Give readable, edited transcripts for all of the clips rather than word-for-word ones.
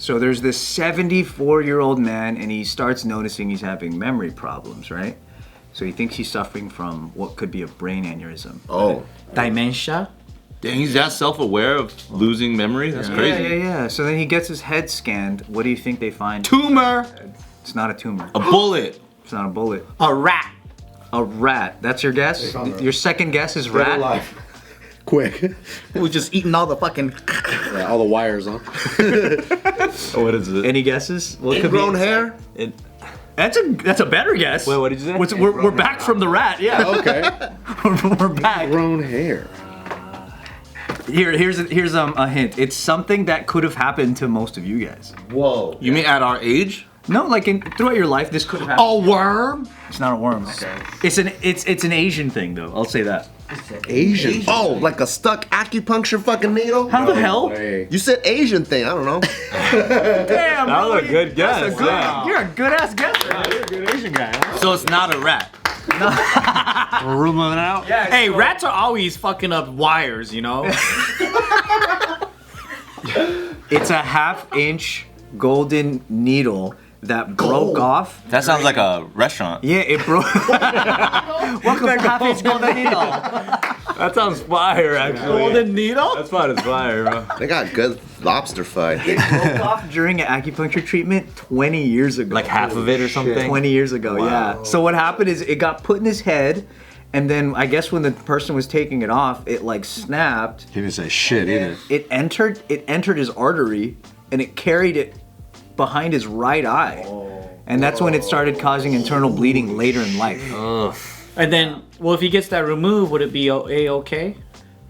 So there's this 74-year-old man, and he starts noticing he's having memory problems, right? So he thinks he's suffering from what could be a brain aneurysm. Oh. Dementia? Dang, he's that self-aware of losing memory? That's crazy. Yeah. So then he gets his head scanned. What do you think they find? Tumor! It's not a tumor. A bullet! It's not a bullet. A rat. A rat. That's your guess? Your second guess is rat? Alive. Quick. Who's just eating all the fucking... Yeah, all the wires, huh? What is it? Any guesses? What Ingrown hair? That's a better guess. Wait, what did you say? We're back from the rat, yeah. Okay. We're back. Ingrown hair. Here's a hint. It's something that could have happened to most of you guys. Whoa. You mean at our age? No, like throughout your life, this could have happened. A worm? It's not a worm. Okay. It's an Asian thing, though. I'll say that. Asian. Oh, like a stuck acupuncture fucking needle? How the hell? Hey. You said Asian thing, I don't know. Damn, That was a good guess. You're a good ass guesser. You're a good Asian guy. Huh? So it's not a rat. We're ruling it out? Yeah, hey, so- rats are always fucking up wires, you know? It's a 1/2-inch golden needle that broke off. That sounds like a restaurant. Yeah, it broke. Welcome to 1/2-inch golden needle. That sounds fire, actually. Golden needle? That's fine as fire, bro. They got good lobster fight. It broke off during an acupuncture treatment 20 years ago. Like half of it or something? 20 years ago, yeah. So what happened is it got put in his head, and then I guess when the person was taking it off, it like snapped. He didn't say shit either. It entered his artery, and it carried it behind his right eye. And that's when it started causing internal bleeding later in life. And then, well, if he gets that removed, would it be A-okay?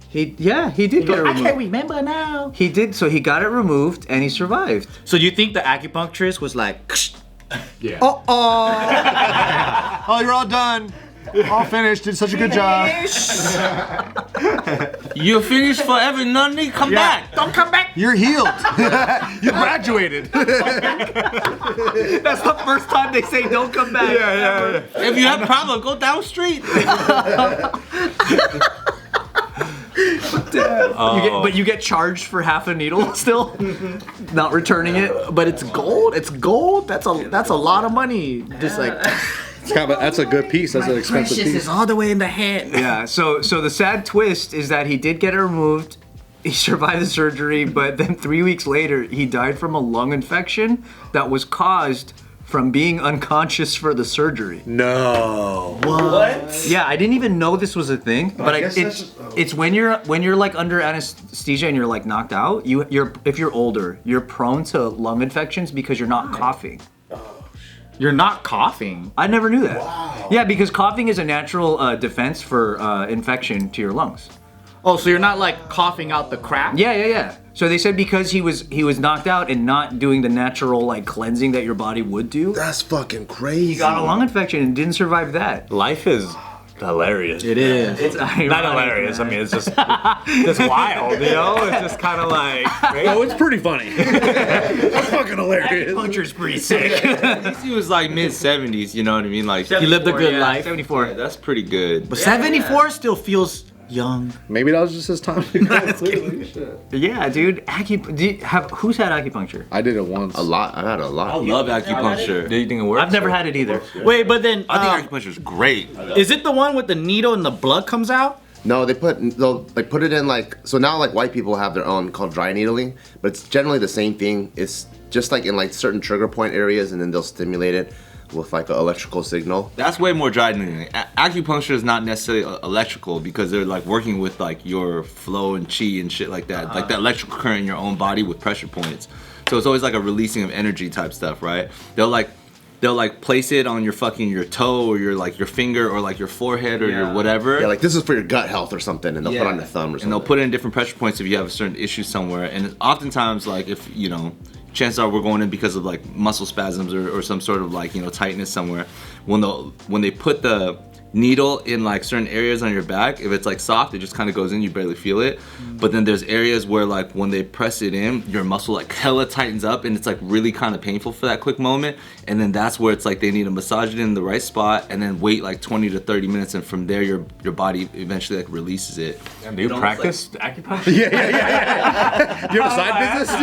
He did get it I can't removed. remember now. He did, so he got it removed and he survived. So do you think the acupuncturist was like, Yeah. oh, Oh, you're all done. All finished. Did such a good job. You're finished forever, Nunny. Come back. don't come back. You're healed. You graduated. That's the first time they say don't come back. Yeah. If you have a problem, go down street. You get charged for half a needle still, not returning it. But it's gold. It's gold. That's a lot of money. Just like That's a good piece. That's an expensive precious piece. is all the way in the head. Yeah. So the sad twist is that he did get it removed. He survived the surgery, but then 3 weeks later, he died from a lung infection that was caused from being unconscious for the surgery. No. What? Yeah, I didn't even know this was a thing, but guess it's when you're like under anesthesia and you're like knocked out. If you're older, you're prone to lung infections because you're not coughing. You're not coughing. I never knew that. Wow. Yeah, because coughing is a natural defense for infection to your lungs. Oh, so you're not like coughing out the crap? Yeah. So they said because he was knocked out and not doing the natural like cleansing that your body would do, That's fucking crazy. he got a lung infection and didn't survive that. Life is hilarious. It is. It's Not hilarious. I mean, it's just wild, you know? It's just kind of like... Oh, it's pretty funny. It's fucking hilarious. Acupuncture's pretty sick. At least he was like mid-70s, you know what I mean? Like, He lived a good life. 74. yeah, that's pretty good. But 74 still feels young. Maybe that was just his time to go. Clearly. Shit. Yeah, dude. Who's had acupuncture? I did it once. A lot. I had a I lot. love acupuncture. Do you think it works? I've never had it either. Wait, but then I think acupuncture is great. is it the one with the needle and the blood comes out? No, they'll like put it in like, so now like white people have their own called dry needling, but it's generally the same thing. It's just like in like certain trigger point areas, and then they'll stimulate it with like an electrical signal. That's way more dry than anything. Acupuncture is not necessarily electrical because they're like working with like your flow and chi and shit like that. Like the electrical current in your own body with pressure points. So it's always like a releasing of energy type stuff, right? They'll like place it on your toe or your finger or like your forehead or your whatever. Yeah, like this is for your gut health or something, and they'll put it on your thumb or something. And they'll put it in different pressure points if you have a certain issue somewhere. And oftentimes, like if you know, chances are we're going in because of like muscle spasms or some sort of like tightness somewhere. When they put the needle in like certain areas on your back. If it's like soft, it just kind of goes in, you barely feel it. But then there's areas where like when they press it in, your muscle like hella tightens up and it's like really kind of painful for that quick moment. And then that's where it's like they need to massage it in the right spot and then wait like 20 to 30 minutes, and from there your body eventually like releases it. And do you practice acupuncture? Yeah. You have a side business,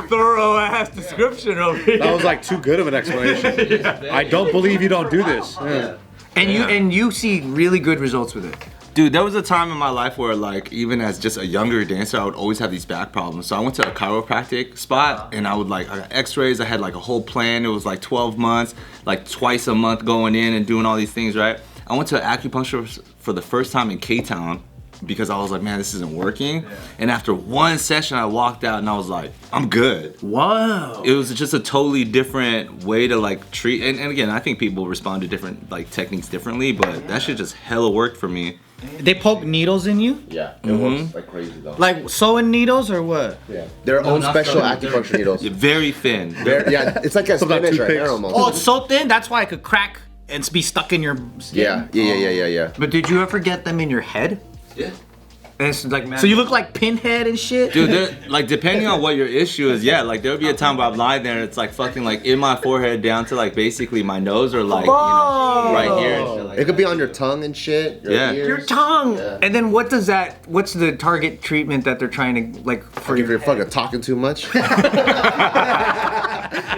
dude? Thorough ass description over here. That was like too good of an explanation. I don't believe you don't do this. Yeah. And you see really good results with it. Dude, there was a time in my life where like even as just a younger dancer, I would always have these back problems. So I went to a chiropractic spot and I got x-rays. I had like a whole plan. It was like 12 months, like twice a month going in and doing all these things, right? I went to acupuncture for the first time in K-Town because I was like, man, this isn't working. And after one session, I walked out and I was like, I'm good. Wow. It was just a totally different way to like treat. And again, I think people respond to different like techniques differently, but that shit just hella worked for me. They poke needles in you? Yeah, it works like crazy though. Like sewing needles or what? Yeah, their own special acupuncture needles. Very thin. Yeah, it's like a spinach or hair almost. Oh, it's so thin? That's why it could crack and be stuck in your skin? Yeah. But did you ever get them in your head? Yeah. And it's like, So you look like Pinhead and shit? Dude, like depending on what your issue is, yeah, like there would be a time where I'm lying there and it's like fucking like in my forehead down to like basically my nose or like, you know, right here and shit like It could be on your tongue and shit. Your Yeah. ears. your tongue. Yeah. And then what's the target treatment that they're trying to like for If you're your fucking talking too much.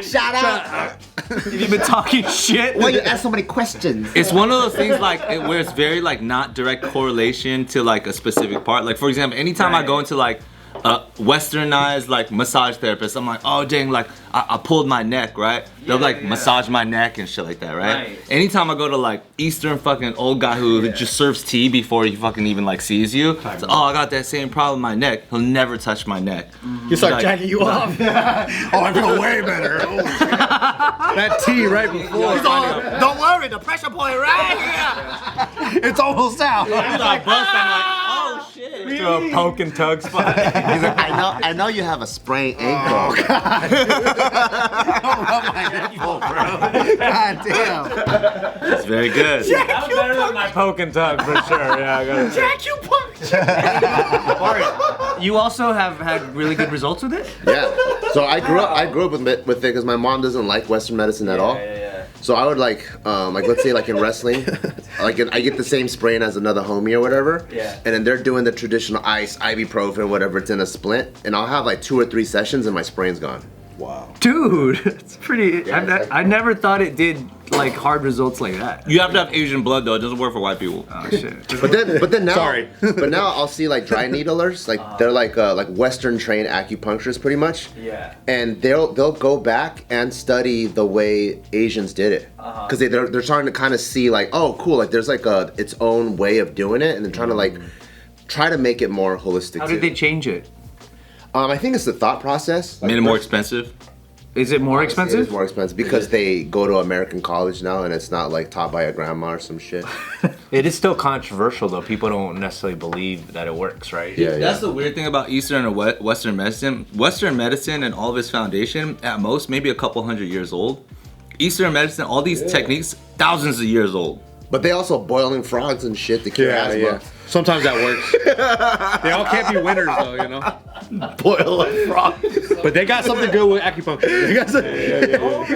Shout out! If you've been talking shit. Why you ask so many questions? It's one of those things like where it's very like not direct correlation to like a specific part. Like for example, anytime I go into like a westernized like massage therapist, I'm like, oh dang, like I pulled my neck, right? They'll like massage my neck and shit like that, right? Anytime I go to like Eastern fucking old guy who just serves tea before he fucking even like sees you, it's, oh I got that same problem with my neck. He'll never touch my neck. You start Like- jacking you off. Oh, I feel way better. Oh, shit. That tea right before. Don't worry, the pressure point right here. It's almost out. I'm like, oh shit. to a poke and tug spot. He's like, I know you have a sprained ankle. Don't rub my nipple, bro. God damn. It's very good. That was better than my poke and tug for sure. Yeah, I got it. Bart, you also have had really good results with it. Yeah. So I grew up with it because my mom doesn't like Western medicine at all. So I would like let's say like in wrestling, like I get the same sprain as another homie or whatever. Yeah. And then they're doing the traditional ice, ibuprofen, whatever. It's in a splint, and I'll have like 2 or 3 sessions and my sprain's gone. Wow. Dude, it's pretty. Yeah, I never thought it did like hard results like that. You have to have Asian blood though. It doesn't work for white people. Oh shit. But then now, Sorry. but now I'll see like dry needlers, like they're like Western trained acupuncturists pretty much. Yeah. And they'll go back and study the way Asians did it, because they're starting to kind of see like, oh cool, like there's like its own way of doing it, and they're trying to like try to make it more holistic. How too. did they change it? I think it's the thought process. Like, Made it more expensive. Is it more It is expensive? more expensive because they go to American college now, and it's not like taught by a grandma or some shit. It is still controversial though. People don't necessarily believe that it works, right? Yeah, That's the weird thing about Eastern or Western medicine. Western medicine and all of its foundation, at most, maybe a couple hundred years old. Eastern medicine, all these techniques, thousands of years old. But they also boiling frogs and shit to cure asthma. Yeah. Sometimes that works. They all can't be winners though, you know. Boiling frogs. But they got something good with acupuncture. They got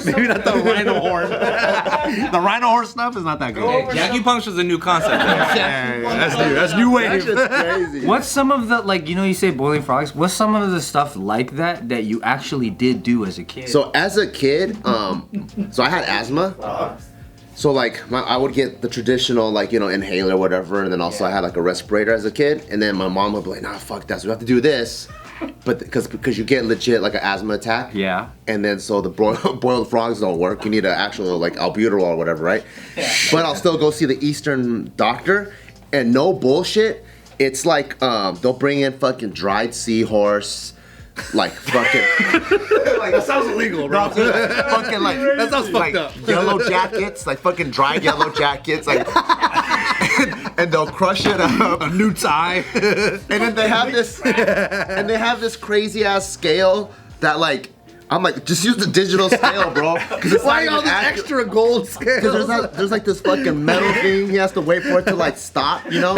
maybe not the rhino horn. The rhino horn stuff is not that good. Acupuncture is a new concept. That's new. That's new wave. That's crazy. What's some of the like you say boiling frogs? What's some of the stuff like that you actually did do as a kid? So as a kid, so I had asthma. So like I would get the traditional like inhaler or whatever, and then also I had like a respirator as a kid, and then my mom would be like, nah, fuck that, so we have to do this, but because you get legit like an asthma attack. Yeah. And then so the boiled frogs don't work. You need an actual like albuterol or whatever, right? But I'll still go see the Eastern doctor, and no bullshit, it's like they'll bring in fucking dried seahorse. Like fucking, Like that sounds illegal, bro. fucking like That sounds fucked up. Yellow jackets, like fucking dried yellow jackets, like, and they'll crush it up. A new tie. And then they have this, crazy ass scale that like I'm like, just use the digital scale, bro. Because it's Why not all even this accurate. extra gold scale? Because there's like this fucking metal thing. He has to wait for it to like stop, you know?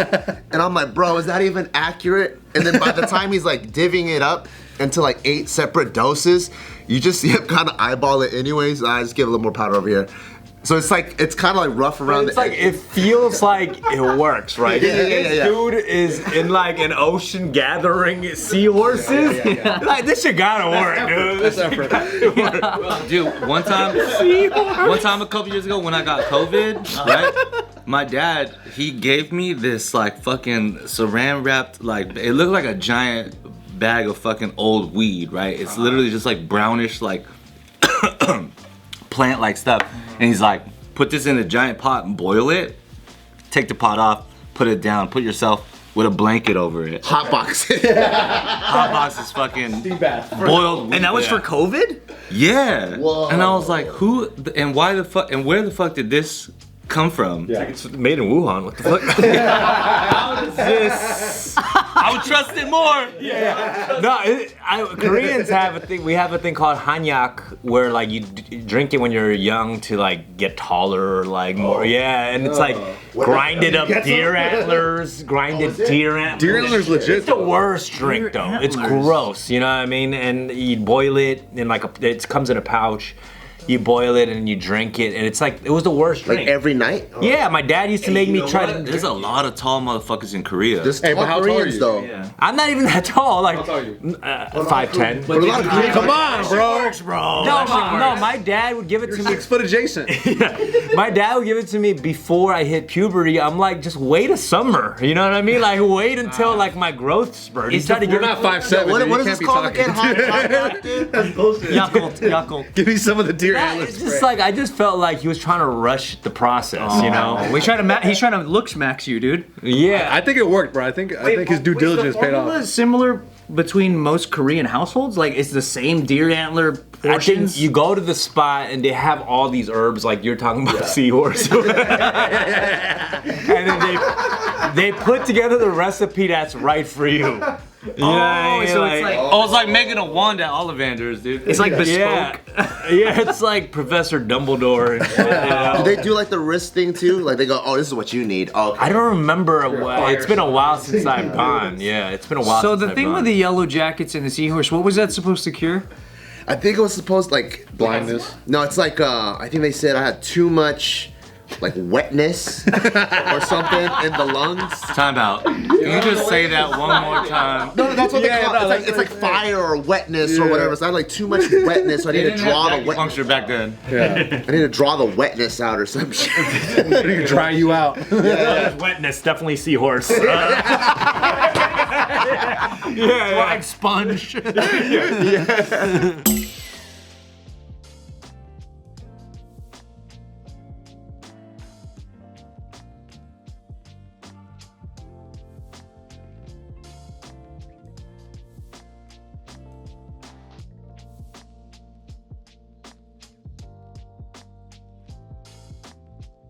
And I'm like, bro, is that even accurate? And then by the time he's like divvying it up into like 8 separate doses, you just see him kind of eyeball it anyways. I just give a little more powder over here. So it's like, it's kind of like rough around It's the like, it feels like it works, right? Yeah. This dude is in like an ocean gathering seahorses. Like, this shit gotta work, dude. This shit gotta work. Dude, one time a couple years ago when I got COVID, right? My dad, he gave me this like fucking saran wrapped, like, it looked like a giant bag of fucking old weed, right? It's literally just like brownish, like plant like stuff. And he's like, put this in a giant pot and boil it. Take the pot off, put it down, put yourself with a blanket over it. hot box. Hot box is fucking boiled. And that was for COVID? Yeah. Whoa. And I was like, who and why the fuck and where the fuck did this come from? It's made in Wuhan. What the fuck? How does this? I would trust it more. No, Koreans have a thing. We have a thing called hanyak, where like you drink it when you're young to like get taller, or like more. Yeah, and it's like grinded up deer antlers, grinded deer antlers. Deer antlers legit. It's the worst drink though. It's gross. You know what I mean? And you boil it in like it comes in a pouch. You boil it and you drink it, and it's like it was the worst drink. Like every night? Yeah, my dad used to make me try to. There's a lot of tall motherfuckers in Korea. There's Hey, but how tall are Koreans you? though. Yeah. I'm not even that tall. Like How tall are you? 5'10". But a lot of Koreans Come on, bro. bro. No, my dad would give it to me. 6 foot adjacent. My dad would give it to me before I hit puberty. I'm like, just wait a summer. You know what I mean? Like, wait until like my growth spurt. He's trying to You're give not 5'7". What dude. is You this can't be called talking. again? Yakult. Give me some of the deer Yeah, antlers. it's just like I just felt like he was trying to rush the process, you know? He's trying to looks max you, dude. Yeah, I think it worked, bro. I think his due diligence paid off. Similar between most Korean households? Like, it's the same deer antler I portions? think you go to the spot and they have all these herbs, like you're talking about seahorse. And then they put together the recipe that's right for you. You know what I mean? so it's like- Oh, it's like making a wand at Ollivander's, dude. It's like bespoke. Yeah, it's like Professor Dumbledore and shit. You know? Do they do like the wrist thing too? Like they go, oh, this is what you need. Oh, I don't remember. It's been a while since I've gone. Yeah, it's been a while. So since the I've thing gone. with the yellow jackets and the seahorse, what was that supposed to cure? I think it was supposed like Blindness. No, it's like I think they said I had too much like wetness or something in the lungs. Time out. Can you just say that one more time? No, that's what they call it. It's like fire or wetness or whatever. So I had like too much wetness, so I need to draw the wet. Acupuncture back then. I need to draw the wetness out or some shit. You dry you out. Wetness, definitely seahorse. Yeah, Like sponge.